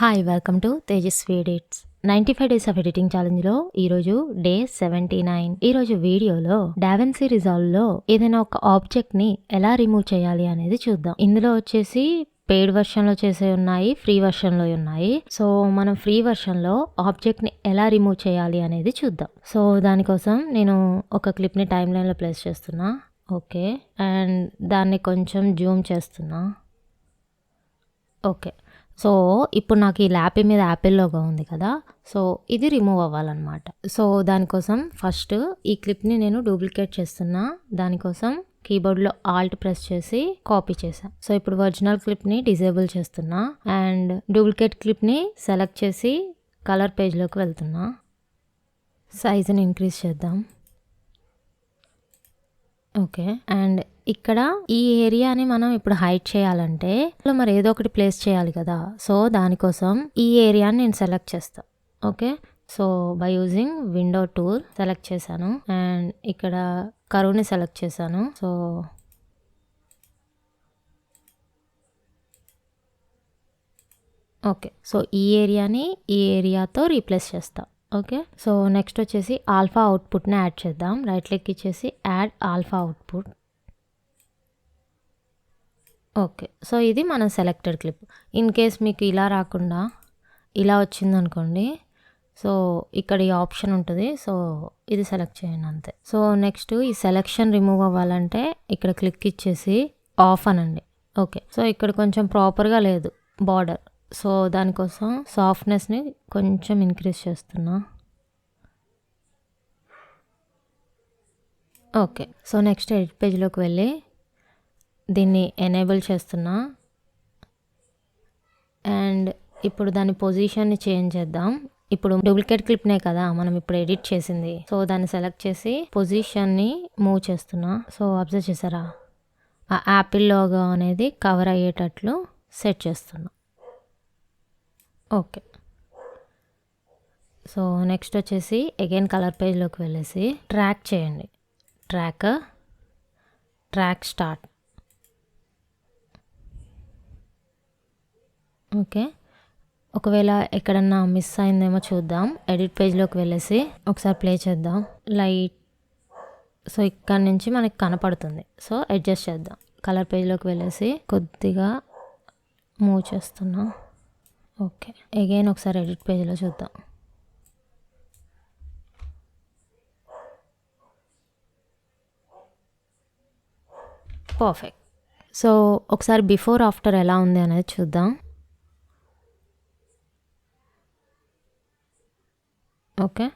Hi welcome to Tejaswi edits 95 days of editing ఛాలెంజ్లో ఈరోజు day 79. ఈరోజు వీడియోలో డావిన్సీ రిజాల్వ్లో ఏదైనా ఒక ఆబ్జెక్ట్ని ఎలా రిమూవ్ చేయాలి అనేది చూద్దాం. ఇందులో వచ్చేసి పెయిడ్ వర్షన్లో చేసే ఉన్నాయి, ఫ్రీ వర్షన్లో ఉన్నాయి. సో మనం ఫ్రీ వర్షన్లో ఆబ్జెక్ట్ని ఎలా రిమూవ్ చేయాలి అనేది చూద్దాం. సో దానికోసం నేను ఒక క్లిప్ని టైమ్ లైన్లో ప్లేస్ చేస్తున్నా. ఓకే, అండ్ దాన్ని కొంచెం జూమ్ చేస్తున్నా. ఓకే, సో ఇప్పుడు నాకు ఈ ల్యాపీ మీద యాపిల్ లోగో ఉంది కదా, సో ఇది రిమూవ్ అవ్వాలన్నమాట. సో దానికోసం ఫస్ట్ ఈ క్లిప్ని నేను డూప్లికేట్ చేస్తున్నా. దానికోసం కీబోర్డ్లో ఆల్ట్ ప్రెస్ చేసి కాపీ చేశాను. సో ఇప్పుడు ఒరిజినల్ క్లిప్ని డిజేబుల్ చేస్తున్నా అండ్ డూప్లికేట్ క్లిప్ని సెలెక్ట్ చేసి కలర్ పేజ్లోకి వెళ్తున్నా. సైజుని ఇంక్రీజ్ చేద్దాం. ఓకే, అండ్ ఇక్కడ ఈ ఏరియాని మనం ఇప్పుడు హైడ్ చేయాలంటే మరి ఏదో ఒకటి ప్లేస్ చేయాలి కదా. సో దానికోసం ఈ ఏరియాని నేను సెలెక్ట్ చేస్తాను. Okay, so by using window tool select చేశాను అండ్ ఇక్కడ కరువుని సెలెక్ట్ చేశాను. సో ఓకే, సో ఈ ఏరియాని ఈ ఏరియాతో రీప్లేస్ చేస్తాం. ఓకే, సో నెక్స్ట్ వచ్చేసి ఆల్ఫా అవుట్పుట్ని యాడ్ చేద్దాం. రైట్ క్లిక్ ఇచ్చేసి add alpha output. Okay, so ఇది మన సెలెక్టెడ్ క్లిప్. ఇన్ కేస్ మీకు ఇలా రాకుండా ఇలా వచ్చిందనుకోండి, సో ఇక్కడ ఈ ఆప్షన్ ఉంటుంది, సో ఇది సెలెక్ట్ చేయండి అంతే. సో నెక్స్ట్ ఈ సెలెక్షన్ రిమూవ్ అవ్వాలంటే ఇక్కడ క్లిక్ ఇచ్చేసి ఆఫ్ అనండి. ఓకే, సో ఇక్కడ కొంచెం ప్రాపర్గా లేదు బార్డర్, సో దానికోసం సాఫ్ట్నెస్ని కొంచెం ఇంక్రీజ్ చేస్తున్నా. ఓకే, సో నెక్స్ట్ ఎడిట్ పేజ్లోకి వెళ్ళి దీన్ని ఎనేబుల్ చేస్తున్నా అండ్ ఇప్పుడు దాని పొజిషన్ని చేంజ్ చేద్దాం. ఇప్పుడు డూప్లికేట్ క్లిప్నే కదా మనం ఇప్పుడు ఎడిట్ చేసింది, సో దాన్ని సెలెక్ట్ చేసి పొజిషన్ని మూవ్ చేస్తున్నా. సో అబ్జర్వ్ చేసారా, ఆ యాపిల్ లోగో అనేది కవర్ అయ్యేటట్లు సెట్ చేస్తున్నా. ఓకే, సో నెక్స్ట్ వచ్చేసి అగైన్ కలర్ పేజ్లోకి వెళ్ళేసి ట్రాక్ చేయండి. Track start. ఓకే, ఒకవేళ ఎక్కడన్నా మిస్ అయిందేమో చూద్దాం. ఎడిట్ పేజ్లోకి వెళ్ళేసి ఒకసారి ప్లే చేద్దాం. లైట్, సో ఇక్కడ నుంచి మనకి కనపడుతుంది, సో అడ్జస్ట్ చేద్దాం. కలర్ పేజ్లోకి వెళ్ళేసి కొద్దిగా మూవ్ చేస్తున్నాం. ఓకే, అగైన్ ఒకసారి ఎడిట్ పేజ్లో చూద్దాం. పర్ఫెక్ట్. సో ఒకసారి బిఫోర్ ఆఫ్టర్ ఎలా ఉంది అనేది చూద్దాం. ఓకే,